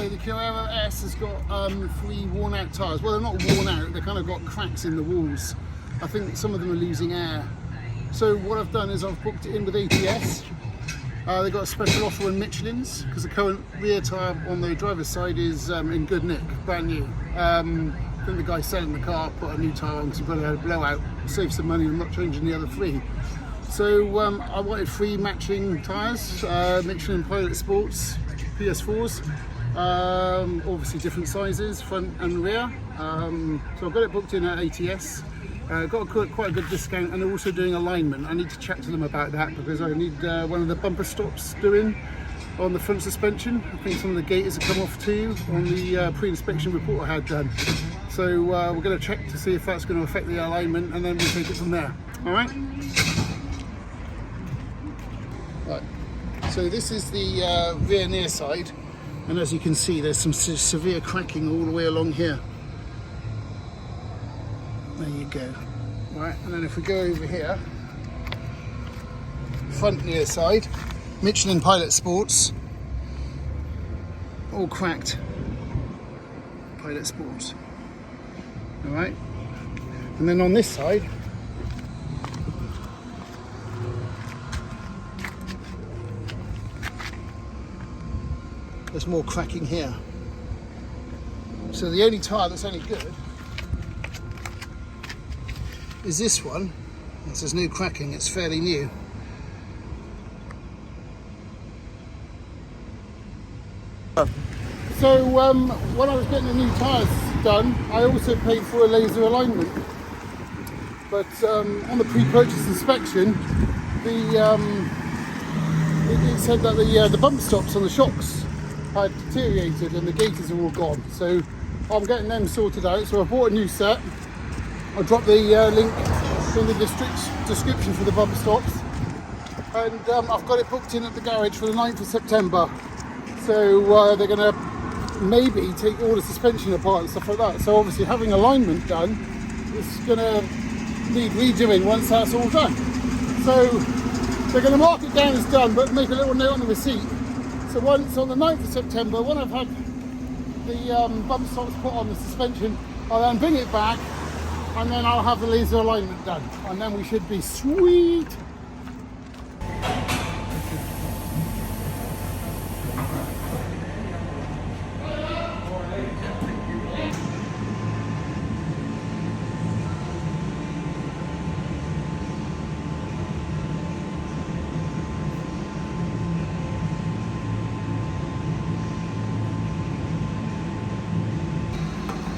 So the Carrera S has got 3 worn out tyres. Well, they're not worn out, they've kind of got cracks in the walls. I think some of them are losing air. So what I've done is I've booked it in with ATS. They've got a special offer on Michelin's because the current rear tyre on the driver's side is in good nick, brand new. I think the guy selling the car put a new tyre on because he probably had a blowout, save some money and not changing the other 3. So I wanted 3 matching tyres, Michelin Pilot Sports PS4s, obviously different sizes, front and rear. So I've got it booked in at ATS. Got quite a good discount, and they're also doing alignment. I need to chat to them about that because I need one of the bumper stops doing on the front suspension. I think some of the gaiters have come off too on the pre-inspection report I had done. So we're going to check to see if that's going to affect the alignment, and then we'll take it from there. All right. Right. So this is the rear near side, and as you can see, there's some severe cracking all the way along here. There you go. Right, and then if we go over here, front near side, Michelin Pilot Sports, all cracked. Pilot Sports. All right, and then on this side, there's more cracking here. So the only tyre that's any good is this one. There's no cracking, it's fairly new. So when I was getting the new tyres done, I also paid for a laser alignment. But on the pre-purchase inspection, it said that the bump stops on the shocks had deteriorated and the gaiters are all gone. So I'm getting them sorted out. So I bought a new set. I'll drop the link in the description for the bumper stops, and I've got it booked in at the garage for the 9th of September. So they're going to maybe take all the suspension apart and stuff like that. So obviously having alignment done is going to need redoing once that's all done. So they're going to mark it down as done, but make a little note on the receipt. So once on the 9th of September, when I've had the bumper stops put on the suspension, I'll then bring it back, and then I'll have the laser alignment done, and then we should be sweet.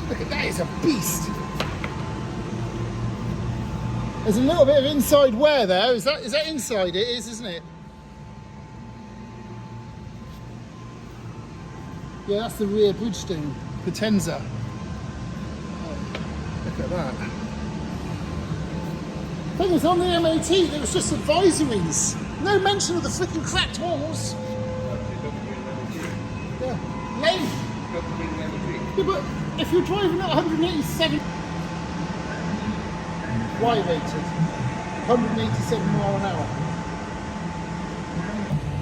Look at that, it's a beast. There's a little bit of inside wear there. Is that inside? It is, isn't it? Yeah, that's the rear Bridgestone Potenza. Oh, look at that. Thing is, on the MOT, there was just advisories. No mention of the flipping cracked walls. Yeah, lame. Yeah, but if you're driving at 187. Y rated, 187 mile an hour.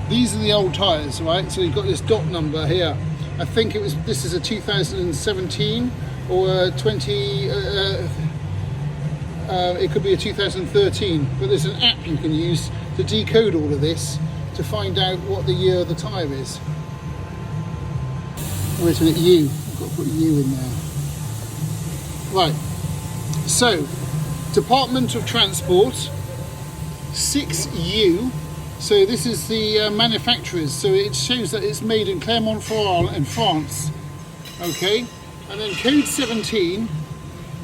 These are the old tyres, right? So you've got this dot number here. I think this is a 2017 or a 20. It could be a 2013. But there's an app you can use to decode all of this to find out what the year of the tyre is. Wait a minute, U. I've got to put U in there. Right. So. Department of Transport 6U. So this is the manufacturers, so it shows that it's made in Clermont-Ferrand in France. Okay, and then code 17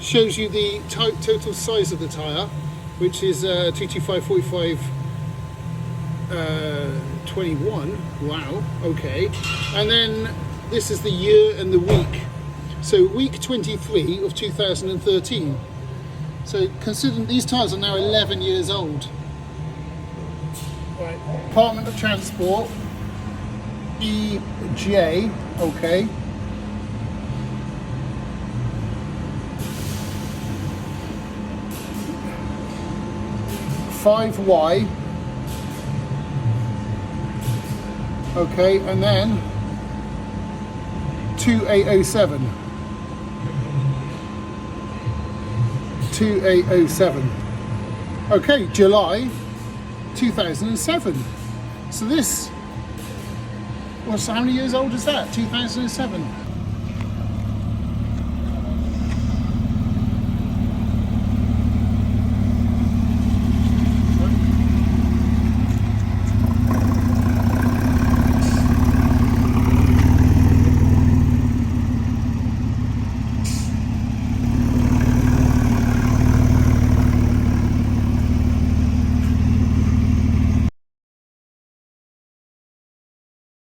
shows you the total size of the tyre, which is 225/45 21. Wow, okay. And then this is the year and the week. So week 23 of 2013. So considering these tyres are now 11 years old. Right. Department of Transport, EJ, okay. Y, okay, and then 2807. 2807. Okay, July 2007. So this, well, so how many years old is that? 2007.